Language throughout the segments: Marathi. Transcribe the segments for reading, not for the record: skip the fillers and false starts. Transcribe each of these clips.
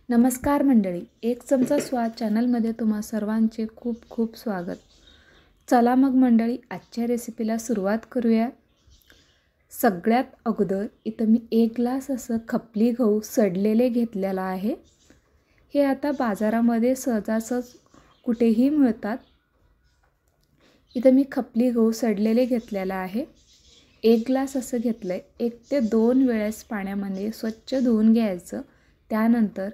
नमस्कार मंडळी, एक चमचा स्वाद चॅनलमध्ये तुम्हा सर्वांचे खूप खूप स्वागत. चला मग मंडळी, आजच्या रेसिपीला सुरुवात करूया. सगळ्यात अगोदर इथं मी 1 ग्लास असं खपली गहू सडलेले घेतलेला आहे. हे आता बाजारामध्ये सहजासहज कुठेही मिळतात. इथं मी खपली गहू सडलेले घेतलेला आहे. 1 ग्लास असं घेतलं आहे. 1 ते 2 वेळेस पाण्यामध्ये स्वच्छ धुवून घ्यायचं. त्यानंतर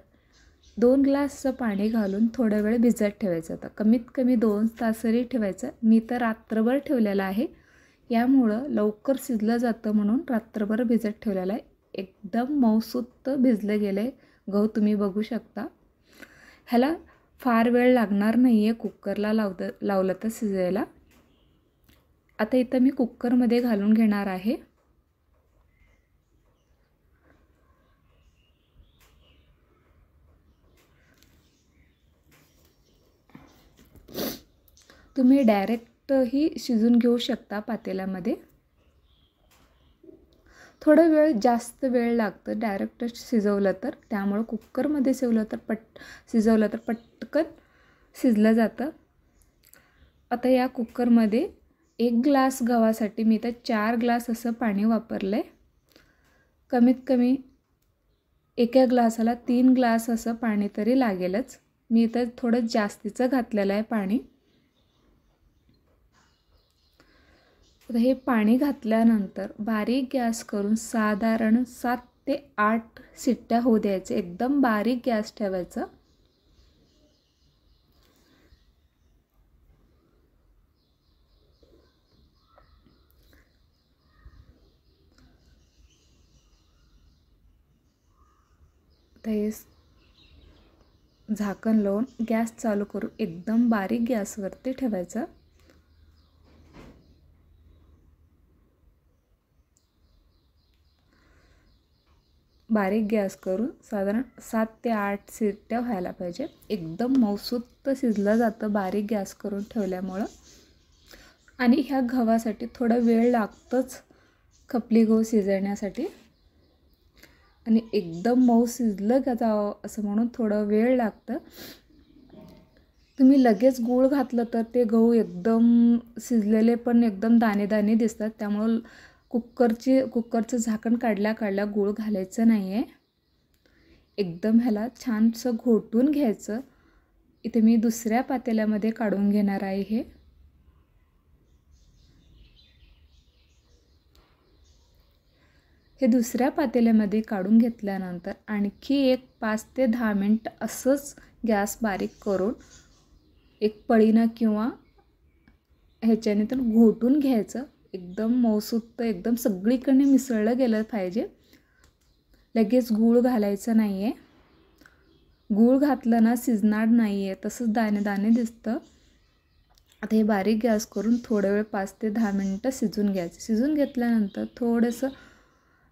2 ग्लास पाणी घालून थोडा वेळ भिजत ठेवायचं. आता कमीत कमी 2 तास तरी ठेवायचं. मी तर रात्रभर ठेवलेलं आहे. यामुळं लवकर शिजलं जातं म्हणून रात्रभर भिजत ठेवलेलं आहे. एकदम मऊसूत भिजलं गेलं आहे गहू, तुम्ही बघू शकता. ह्याला फार वेळ लागणार नाही आहे कुकरला लावलं तर शिजायला. आता इथं मी कुकरमध्ये घालून घेणार आहे. तुम्ही डायरेक्टही शिजून घेऊ शकता पातेल्यामध्ये. थोडा वेळ जास्त वेळ लागतं डायरेक्ट शिजवलं तर, त्यामुळं कुकरमध्ये शिजवलं तर पटकन शिजलं जातं. आता या कुकरमध्ये 1 ग्लास गव्हासाठी मी तर 4 ग्लास असं पाणी वापरलं आहे. कमीत कमी एका ग्लासाला 3 ग्लास असं पाणी तरी लागेलच. मी तर थोडं जास्तीचं घातलेलं आहे पाणी. तर हे पाणी घातल्यानंतर बारीक गॅस करून साधारण 7 ते 8 शिट्ट्या होऊ द्यायचे. एकदम बारीक गॅस ठेवायचा. हे झाकण लावून गॅस चालू करून एकदम बारीक गॅसवरती ठेवायचं. बारीक गॅस करून साधारण 7 ते 8 शिट्ट्या व्हायला पाहिजे. एकदम मऊसूत शिजलं जातं बारीक गॅस करून ठेवल्यामुळं. आणि ह्या गव्हासाठी थोडा वेळ लागतोच खपली गहू शिजवण्यासाठी. आणि एकदम मऊ शिजलं का जावं असं म्हणून थोडं वेळ लागतं. तुम्ही लगेच गूळ घातलं तर ते गहू एकदम शिजलेले पण एकदम दाणे दाणे दिसतात. त्यामुळं कुकरचं झाकण काढल्या गूळ घालायचं नाही आहे. एकदम ह्याला छानसं घोटून घ्यायचं. इथे मी दुसऱ्या पातेल्यामध्ये काढून घेणार आहे. हे दुसऱ्या पातेल्यामध्ये काढून घेतल्यानंतर आणखी एक 5 ते 10 मिनटं असंच गॅस बारीक करून एक पळीनं किंवा ह्याच्याने तर घोटून घ्यायचं. एकदम मऊसूत एकदम सगळीकडे मिसळलं गेलं पाहिजे. लगेच गूळ घालायचं नाही आहे. गूळ घातलं ना शिजणार नाही आहे, तसंच दाणे दाणे दिसतं. आता हे बारीक गॅस करून थोडा वेळ 5 ते 10 मिनटं शिजून घ्यायचं. शिजून घेतल्यानंतर थोडंसं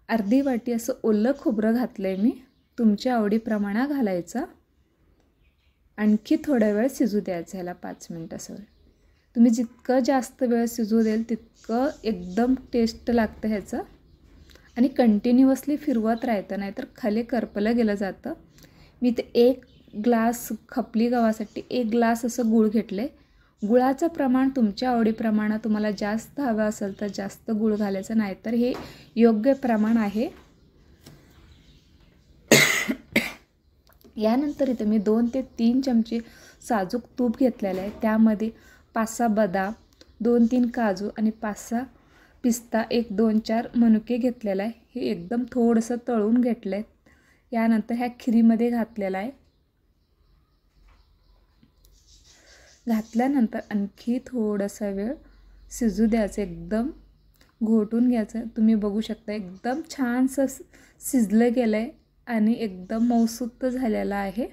अर्धी वाटी असं ओलं खोबरं घातलं आहे मी. तुमच्या आवडीप्रमाणे घालायचं. आणखी थोडा वेळ शिजू द्यायचं ह्याला 5 मिनटं असं. तुम्ही जितकं जास्त वेळ शिजू देईल तितकं एकदम टेस्ट लागतं ह्याचं. आणि कंटिन्युअसली फिरवत राहायचं, नाहीतर खाली करपलं गेलं जातं. मी ते 1 ग्लास खपली गव्हासाठी 1 ग्लास असं गूळ घेतलं आहे. गुळाचं प्रमाण तुमच्या आवडीप्रमाणे, तुम्हाला जास्त हवं असेल तर जास्त गूळ घालायचं, नाहीतर हे योग्य प्रमाण आहे. यानंतर इथे मी 2 ते 3 चमचे साजूक तूप घेतलेलं आहे. त्यामध्ये 5-6 बदाम, 2-3 काजू आणि 5-6 पिस्ता, 1-2-4 मनुके घेतलेला आहे. हे एकदम थोडंसं तळून घेतलं आहे. यानंतर ह्या खिरीमध्ये घातलेला आहे. घातल्यानंतर आणखी थोडासा वेळ शिजू द्यायचं. एकदम घोटून घ्यायचं. तुम्ही बघू शकता एकदम छानसं शिजलं गेलं आहे आणि एकदम मऊसूत झालेला आहे.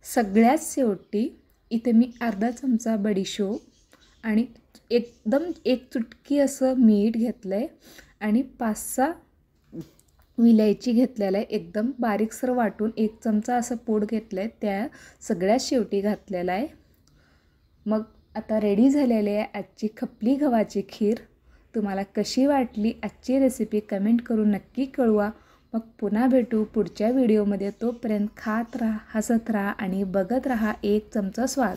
सगळ्यात शेवटी इथे मी अर्धा चमचा बडीशोप आणि एकदम 1 चुटकी असं मीठ घेतलं आहे आणि 5-6 विलायची घेतलेलं आहे. एकदम बारीकसर वाटून 1 चमचा असं पूड घेतलं आहे, त्या सगळ्यात शेवटी घातलेला आहे. मग आता रेडी झालेली आहे आजची खपली गव्हाची खीर. तुम्हाला कशी वाटली आजची रेसिपी कमेंट करून नक्की कळवा. मग पुन्हा भेटू पुढच्या व्हिडिओमध्ये. तोपर्यंत खात राहा, हसत राहा आणि बघत राहा एक चमचा स्वाद.